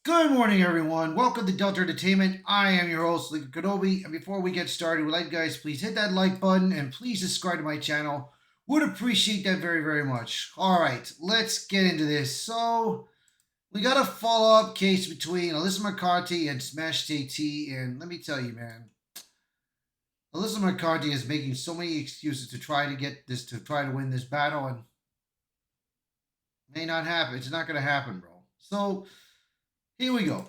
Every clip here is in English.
Good morning, everyone. Welcome to Delta Entertainment. I am your host, Lincoln Kenobi. And before we get started, would like you guys please hit that like button and please subscribe to my channel. Would appreciate that very, very much. All right, let's get into this. So, we got a follow up case between Alyssa Mercante and Smash JT. And let me tell you, man, Alyssa Mercante is making so many excuses to try to get this, to try to win this battle. And may not happen. It's not going to happen, bro. So, here we go.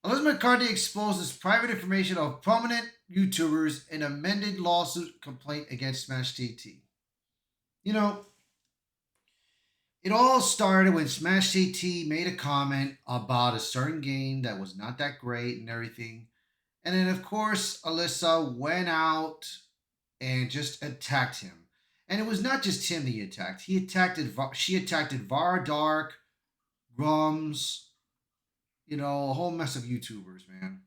Elizabeth McCarthy exposes private information of prominent YouTubers in amended lawsuit complaint against Smash TT. You know, it all started when Smash TT made a comment about a certain game that was not that great and everything. And then, of course, Alyssa went out and just attacked him. And it was not just him that he attacked. She attacked Var Dark, Grums, a whole mess of YouTubers, man,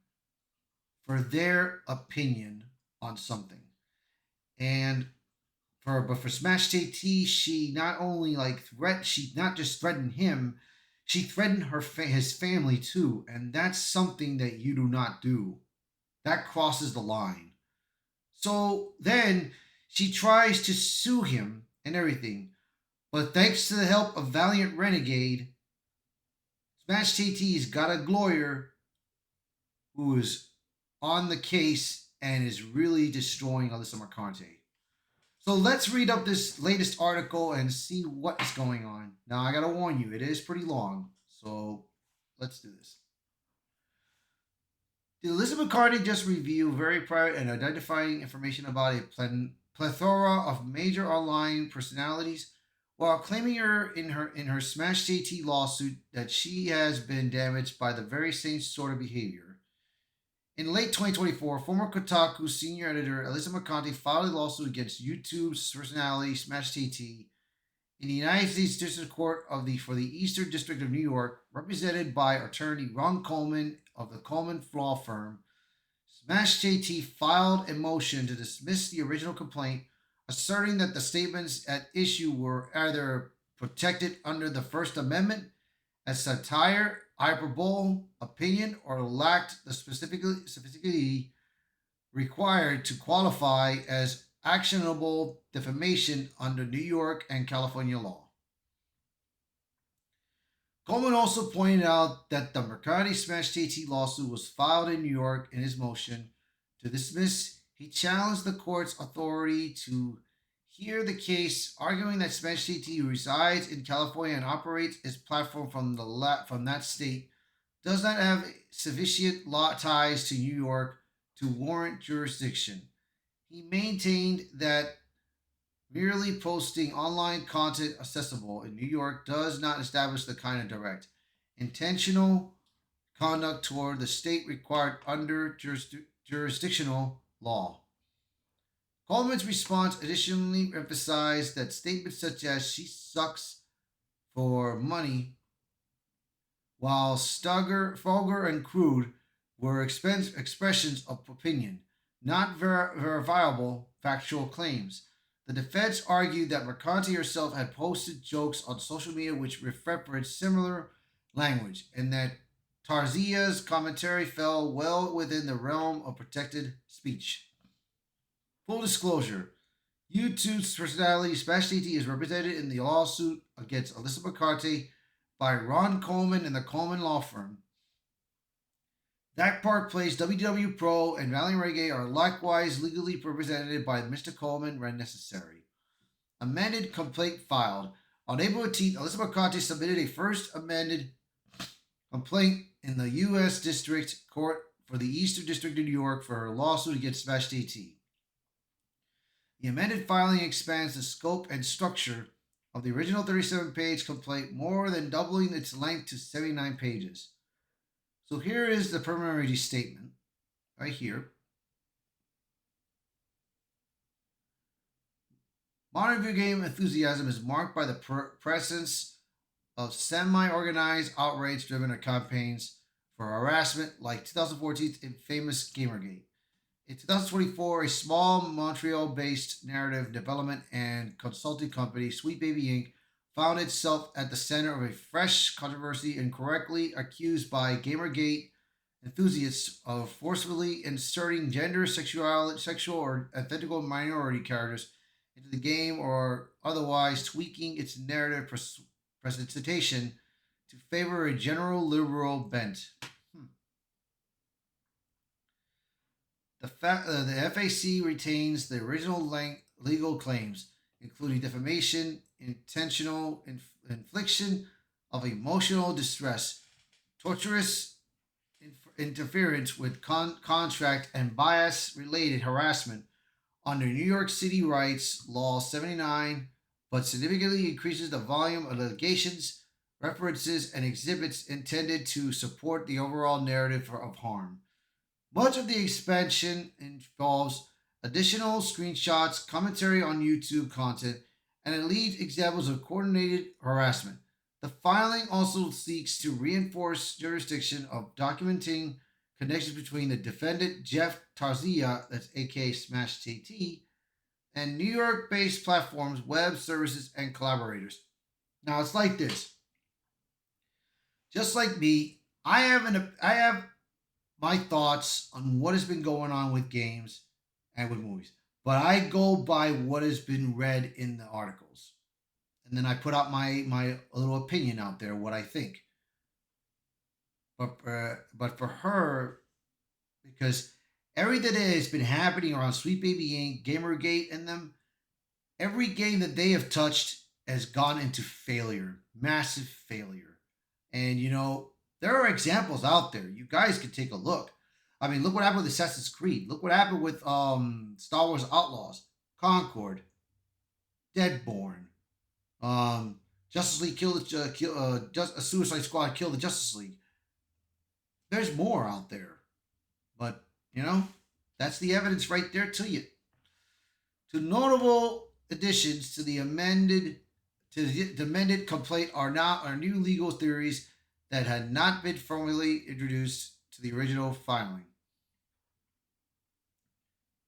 for their opinion on something. And for Smash JT, she not only she not just threatened him, she threatened his family too, and that's something that you do not do. That crosses the line. So then she tries to sue him and everything, but thanks to the help of Valiant Renegade, Smash TT's got a lawyer who is on the case and is really destroying Alyssa Mercante. So let's read up this latest article and see what is going on. Now, I gotta warn you, it is pretty long. So let's do this. Did Alyssa Mercante just review very private and identifying information about a plethora of major online personalities while claiming in her Smash JT lawsuit that she has been damaged by the very same sort of behavior? In late 2024, former Kotaku senior editor Alyssa Mercante filed a lawsuit against YouTube's personality Smash TT in the United States District Court for the Eastern District of New York, represented by attorney Ron Coleman of the Coleman Law Firm. Smash JT filed a motion to dismiss the original complaint, asserting that the statements at issue were either protected under the First Amendment as satire, hyperbole, opinion, or lacked the specificity required to qualify as actionable defamation under New York and California law. Coleman also pointed out that the Mercante Smash TT lawsuit was filed in New York. In his motion to dismiss, he challenged the court's authority to hear the case, arguing that Smash TT resides in California and operates its platform from that state, does not have sufficient law ties to New York to warrant jurisdiction. He maintained that merely posting online content accessible in New York does not establish the kind of direct, intentional conduct toward the state required under jurisdictional law. Coleman's response additionally emphasized that statements such as "she sucks for money," while vulgar and crude, were expressions of opinion, not verifiable factual claims. The defense argued that Mercante herself had posted jokes on social media which referenced similar language, and that Tarzia's commentary fell well within the realm of protected speech. Full disclosure: YouTube's personality Smash TT is represented in the lawsuit against Alyssa Mercante by Ron Coleman and the Coleman Law Firm. That Park Place, WW Pro, and Valiant Reggae are likewise legally represented by Mr. Coleman when necessary. Amended complaint filed. On April 18th, Alyssa Mercante submitted a first amended complaint in the U.S. District Court for the Eastern District of New York for her lawsuit against Smash TT. The amended filing expands the scope and structure of the original 37-page complaint, more than doubling its length to 79 pages. So here is the preliminary statement, right here. Modern video game enthusiasm is marked by the presence of semi-organized, outrage-driven campaigns for harassment like 2014's infamous Gamergate. In 2024, a small Montreal-based narrative development and consulting company, Sweet Baby Inc., found itself at the center of a fresh controversy and correctly accused by Gamergate enthusiasts of forcefully inserting gender, sexual, or ethnical minority characters into the game or otherwise tweaking its narrative presentation to favor a general liberal bent. Hmm. The FAC retains the original legal claims, including defamation, intentional infliction of emotional distress, torturous interference with contract, and bias related harassment under New York City Rights Law 79, but significantly increases the volume of allegations, references, and exhibits intended to support the overall narrative of harm. Much of the expansion involves additional screenshots, commentary on YouTube content, and elite examples of coordinated harassment. The filing also seeks to reinforce jurisdiction of documenting connections between the defendant Jeff Tarzia, that's aka Smash TT, and New York-based platforms, web services, and collaborators. Now it's like this. Just like me, I have my thoughts on what has been going on with games and with movies. But I go by what has been read in the articles. And then I put out my little opinion out there, what I think. But for her, because everything that has been happening around Sweet Baby Inc., Gamergate, and them, every game that they have touched has gone into failure, massive failure. And there are examples out there. You guys can take a look. I mean, look what happened with Assassin's Creed. Look what happened with Star Wars Outlaws, Concord, Deadborn, Justice League just a Suicide Squad killed the Justice League. There's more out there, but that's the evidence right there to you. To notable additions to the amended complaint are new legal theories that had not been formally introduced to the original filing.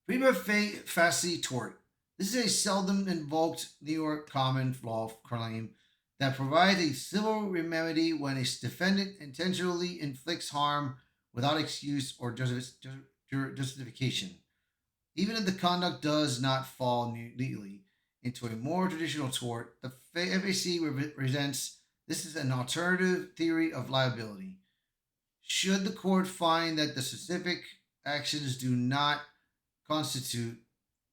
Prima facie tort. This is a seldom invoked New York common law claim that provides a civil remedy when a defendant intentionally inflicts harm without excuse or justification. Even if the conduct does not fall neatly into a more traditional tort, the FAC presents this is an alternative theory of liability. Should the court find that the specific actions do not constitute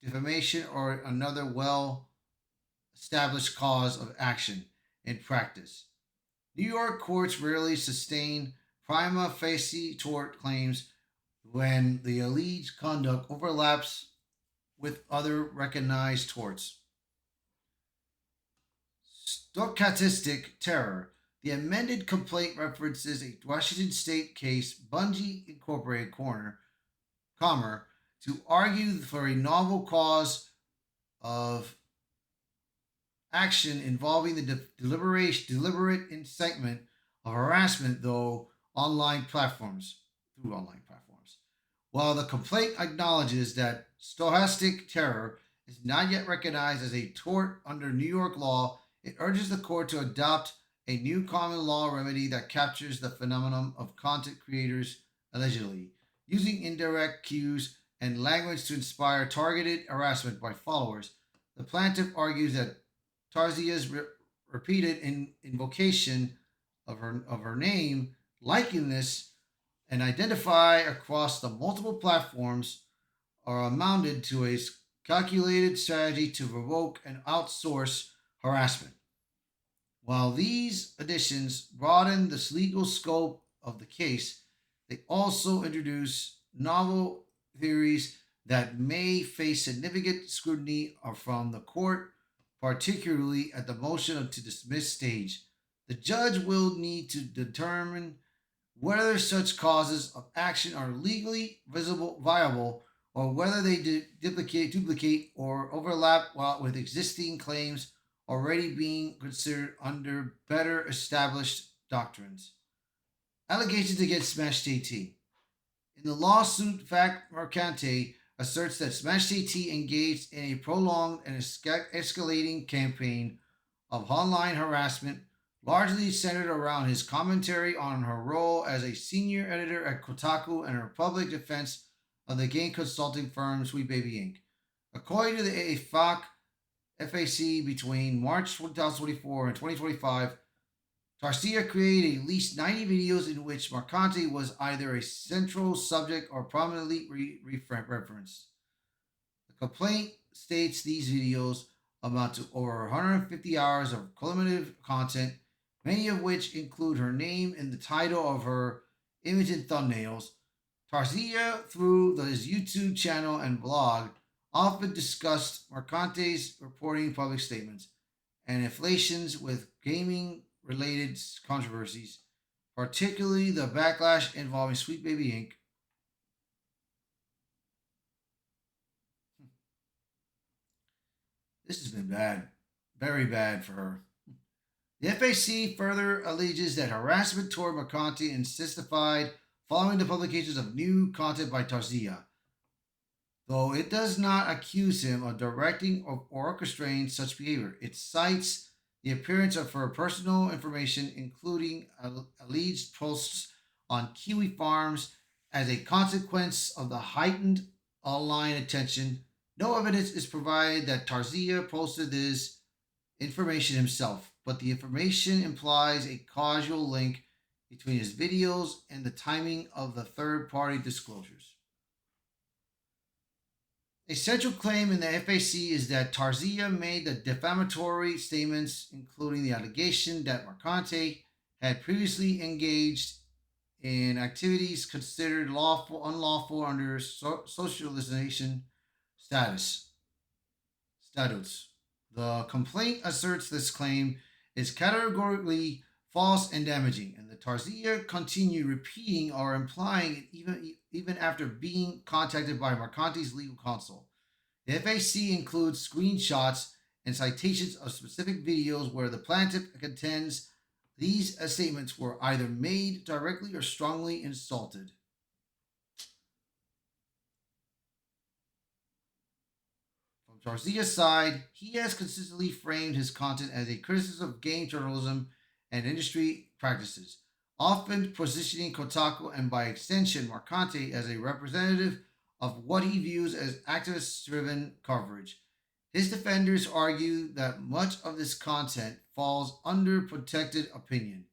defamation or another well established cause of action in practice, New York courts rarely sustain prima facie tort claims when the alleged conduct overlaps with other recognized torts. Stochastic terror. The amended complaint references a Washington State case, Bungie Incorporated Commer, to argue for a novel cause of action involving the deliberate incitement of harassment, through online platforms. While the complaint acknowledges that stochastic terror is not yet recognized as a tort under New York law, it urges the court to adopt a new common law remedy that captures the phenomenon of content creators allegedly using indirect cues and language to inspire targeted harassment by followers. The plaintiff argues that Tarzia's repeated invocation of her name, likeness, and identify across the multiple platforms are amounted to a calculated strategy to provoke and outsource harassment. While these additions broaden the legal scope of the case, they also introduce novel theories that may face significant scrutiny from the court, particularly at the motion to dismiss stage. The judge will need to determine whether such causes of action are legally viable or whether they duplicate or overlap with existing claims already being considered under better established doctrines. Allegations against Smash TT. In the lawsuit, fact Mercante asserts that Smash TT engaged in a prolonged and escalating campaign of online harassment, largely centered around his commentary on her role as a senior editor at Kotaku and her public defense of the game consulting firm Sweet Baby Inc. According to the FAC between March 2024 and 2025, Tarsia created at least 90 videos in which Mercante was either a central subject or prominently referenced. The complaint states these videos amount to over 150 hours of cumulative content, many of which include her name in the title of her image and thumbnails. Tarsia, through his YouTube channel and blog, often discussed Mercante's reporting public statements and affiliations with gaming related controversies, particularly the backlash involving Sweet Baby Inc. This has been bad, very bad for her. The FAC further alleges that harassment toward Mercante intensified following the publications of new content by Tarzia, though it does not accuse him of directing or orchestrating such behavior. It cites the appearance of her personal information, including alleged posts on Kiwi farms, as a consequence of the heightened online attention. No evidence is provided that Tarzia posted this information himself, but the information implies a causal link between his videos and the timing of the third party disclosures. A central claim in the FAC is that Tarzia made the defamatory statements, including the allegation that Mercante had previously engaged in activities considered unlawful under socialization status statutes. The complaint asserts this claim is categorically false and damaging, and the Tarzia continued repeating or implying it even after being contacted by Mercante's legal counsel. The FAC includes screenshots and citations of specific videos where the plaintiff contends these statements were either made directly or strongly insulted. From Tarzia's side, he has consistently framed his content as a criticism of game journalism and industry practices, often positioning Kotaku and by extension Mercante as a representative of what he views as activist driven coverage. His defenders argue that much of this content falls under protected opinion,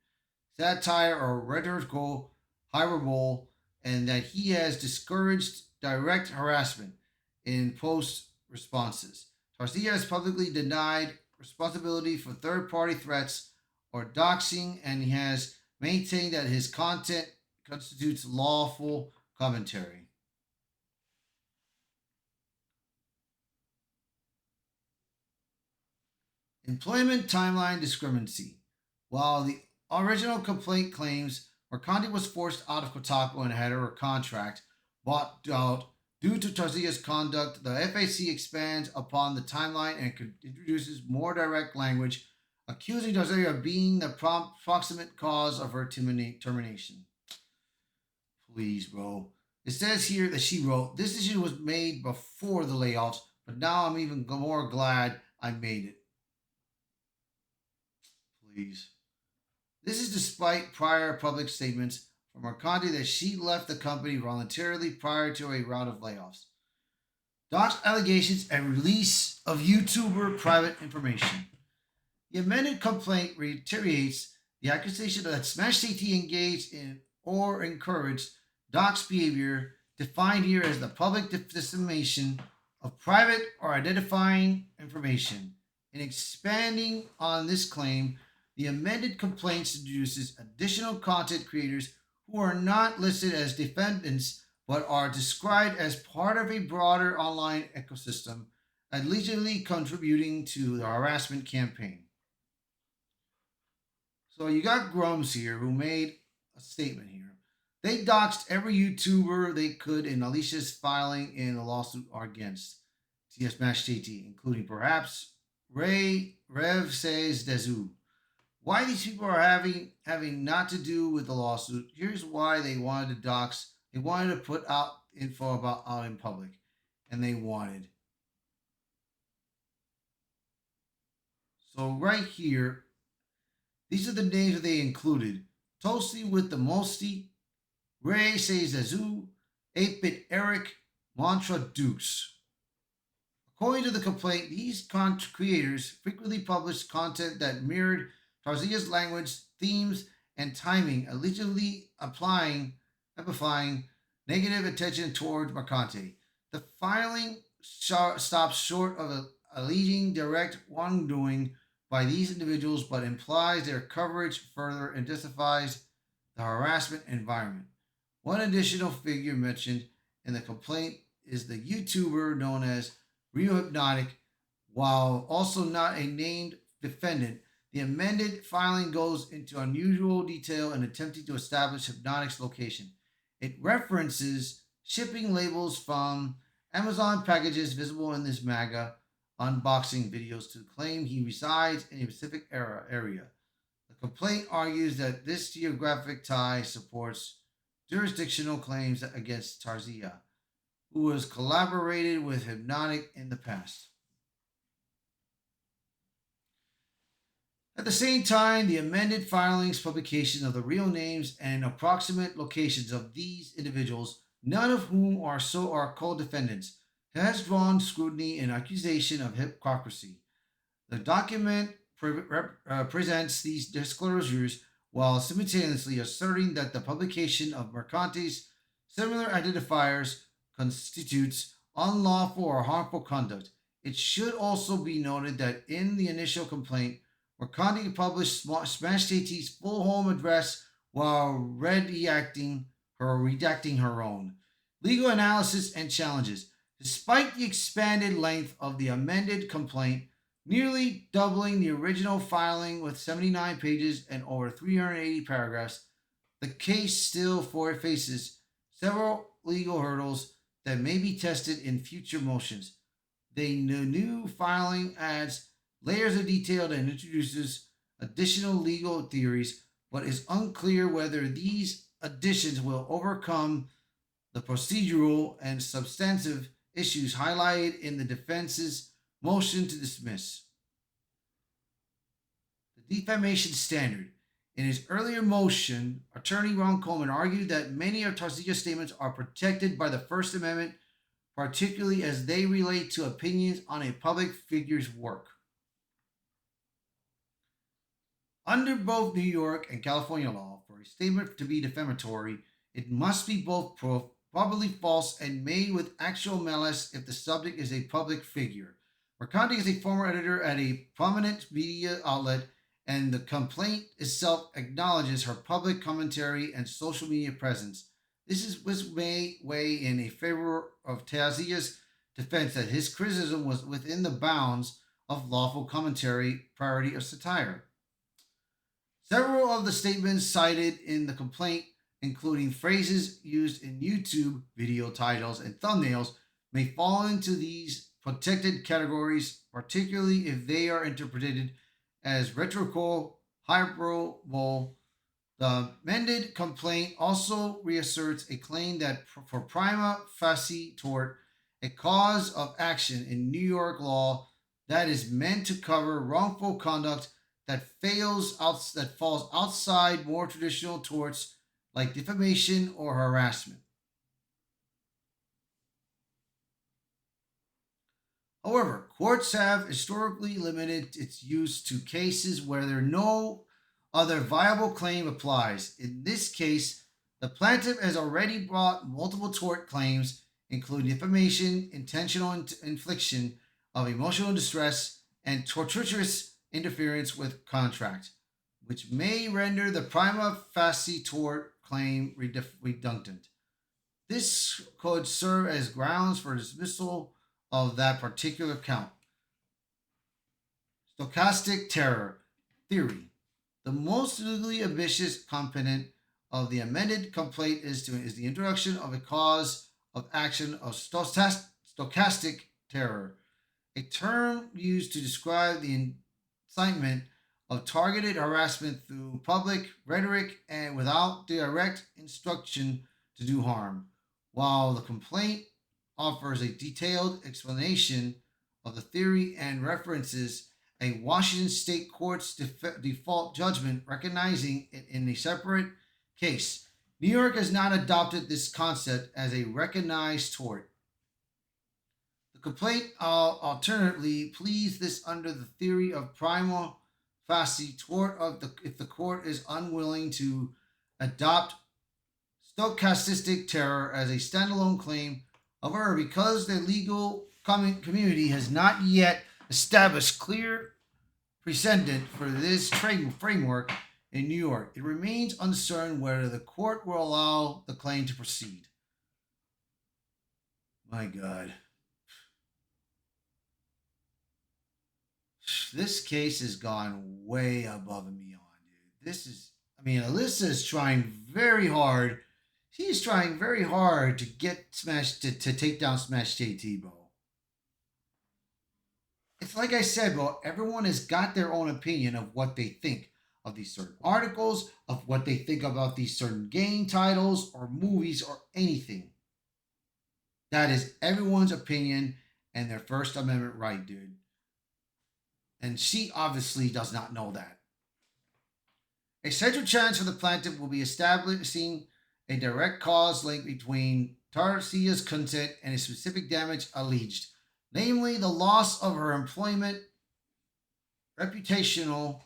satire, or rhetorical hyperbole, and that he has discouraged direct harassment in post responses. Tarsia has publicly denied responsibility for third party threats or doxing, and he has maintained that his content constitutes lawful commentary. Employment timeline discrepancy. While the original complaint claims Mercante was forced out of Kotaku and had her contract bought out due to Tarzia's conduct, the FAC expands upon the timeline and introduces more direct language, accusing Tarzia of being the proximate cause of her termination. Please, bro. It says here that she wrote, "This decision was made before the layoffs, but now I'm even more glad I made it." Please. This is despite prior public statements from Mercante that she left the company voluntarily prior to a round of layoffs. Doc's allegations and release of YouTuber private information. The amended complaint reiterates the accusation that Smash CT engaged in or encouraged Doc's behavior, defined here as the public dissemination of private or identifying information. In expanding on this claim, the amended complaint introduces additional content creators who are not listed as defendants but are described as part of a broader online ecosystem, allegedly contributing to the harassment campaign. So you got Grums here who made a statement here. They doxed every YouTuber they could in Alyssa's filing in a lawsuit against TS Mash JT, including perhaps Rev Says Dezu. Why these people are having not to do with the lawsuit? Here's why they wanted to dox. They wanted to put out info about out in public, and they wanted. So right here, these are the names that they included. Toasty with the Mosty, Ray says Azu, 8-Bit Eric, Mantra Dukes. According to the complaint, these creators frequently published content that mirrored Tarzia's language, themes, and timing, allegedly amplifying negative attention toward Mercante. The filing stops short of alleging direct wrongdoing by these individuals, but implies their coverage further intensifies the harassment environment. One additional figure mentioned in the complaint is the YouTuber known as Rio Hypnotic. While also not a named defendant, the amended filing goes into unusual detail in attempting to establish Hypnotic's location. It references shipping labels from Amazon packages visible in this MAGA unboxing videos to claim he resides in a specific area. The complaint argues that this geographic tie supports jurisdictional claims against Tarzia, who has collaborated with Hypnotic in the past. At the same time, the amended filings publication of the real names and approximate locations of these individuals, none of whom are co-defendants, has drawn scrutiny and accusation of hypocrisy. The document presents these disclosures while simultaneously asserting that the publication of Mercante's similar identifiers constitutes unlawful or harmful conduct. It should also be noted that in the initial complaint, Mercante published Smash JT's full home address while redacting her own. Legal analysis and challenges. Despite the expanded length of the amended complaint, nearly doubling the original filing with 79 pages and over 380 paragraphs, the case still faces several legal hurdles that may be tested in future motions. The new filing adds layers of detail and introduces additional legal theories, but it's unclear whether these additions will overcome the procedural and substantive issues highlighted in the defense's motion to dismiss. The defamation standard. In his earlier motion, attorney Ron Coleman argued that many of Tarzia's statements are protected by the First Amendment, particularly as they relate to opinions on a public figure's work. Under both New York and California law, for a statement to be defamatory, it must be both probably false and made with actual malice if the subject is a public figure. Mercante is a former editor at a prominent media outlet, and the complaint itself acknowledges her public commentary and social media presence. Was may weigh in a favor of Tarzia's defense that his criticism was within the bounds of lawful commentary, priority of satire. Several of the statements cited in the complaint, including phrases used in YouTube video titles and thumbnails, may fall into these protected categories, particularly if they are interpreted as rhetorical hyperbole. The amended complaint also reasserts a claim that for prima facie tort, a cause of action in New York law that is meant to cover wrongful conduct that falls outside more traditional torts like defamation or harassment. However, courts have historically limited its use to cases where no other viable claim applies. In this case, the plaintiff has already brought multiple tort claims, including defamation, intentional infliction of emotional distress, and tortious interference with contract, which may render the prima facie tort claim redundant. This could serve as grounds for dismissal of that particular count. Stochastic terror theory. The most legally ambitious component of the amended complaint is the introduction of a cause of action of stochastic terror, a term used to describe the incitement of targeted harassment through public rhetoric and without direct instruction to do harm. While the complaint offers a detailed explanation of the theory and references a Washington state court's default judgment recognizing it in a separate case. New York has not adopted this concept as a recognized tort. The complaint alternately pleads this under the theory of prima facie tort of the if the court is unwilling to adopt stochastic terror as a standalone claim. However, because the legal community has not yet established clear precedent for this framework in New York, it remains uncertain whether the court will allow the claim to proceed. My God. This case has gone way above and beyond, dude. Alyssa is trying very hard. She's trying very hard to get Smash to take down Smash JT, bro. It's like I said, bro. Everyone has got their own opinion of what they think of these certain articles, of what they think about these certain game titles or movies or anything. That is everyone's opinion and their First Amendment right, dude. And she obviously does not know that. A central challenge for the plaintiff will be establishing a direct cause link between Tarsia's consent and a specific damage alleged, namely the loss of her employment, reputational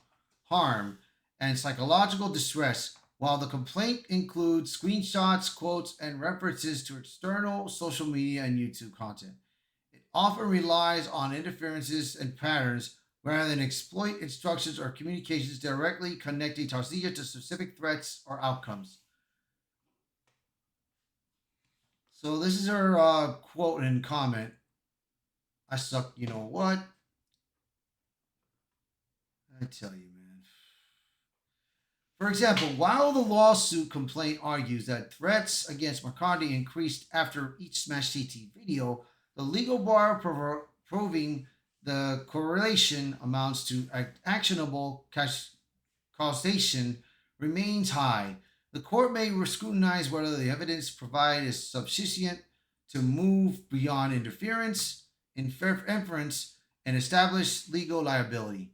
harm, and psychological distress, while the complaint includes screenshots, quotes, and references to external social media and YouTube content. It often relies on interferences and patterns rather than exploit instructions or communications directly connecting Tarsia to specific threats or outcomes. So this is her quote and comment. I suck, you know what? I tell you, man. For example, while the lawsuit complaint argues that threats against Mercante increased after each Smash CT video, the legal bar proving the correlation amounts to actionable causation remains high. The court may scrutinize whether the evidence provided is sufficient to move beyond inference, and establish legal liability.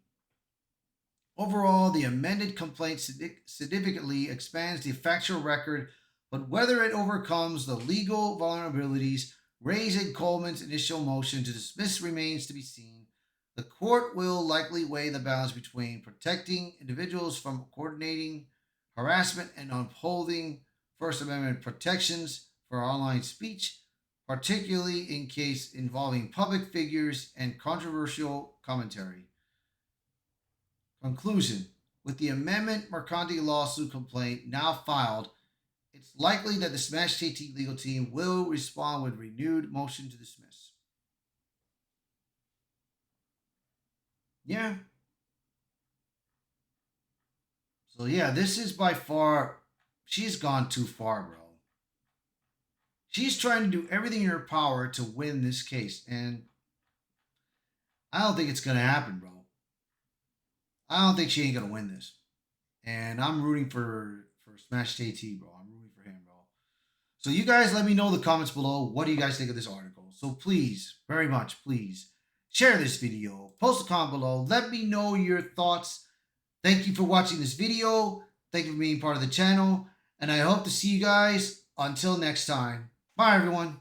Overall, the amended complaint significantly expands the factual record, but whether it overcomes the legal vulnerabilities raised in Coleman's initial motion to dismiss remains to be seen. The court will likely weigh the balance between protecting individuals from coordinating harassment and upholding First Amendment protections for online speech, particularly in case involving public figures and controversial commentary. Conclusion: with the amendment Mercante lawsuit complaint now filed, it's likely that the Smash TT legal team will respond with renewed motion to dismiss. Yeah. So yeah, this is by far she's gone too far, bro. She's trying to do everything in her power to win this case, and I don't think it's gonna happen, bro. I don't think she ain't gonna win this. And I'm rooting for Smash JT, bro. I'm rooting for him, bro. So you guys let me know in the comments below. What do you guys think of this article? So please, very much, please share this video. Post a comment below. Let me know your thoughts. Thank you for watching this video. Thank you for being part of the channel. And I hope to see you guys until next time. Bye, everyone.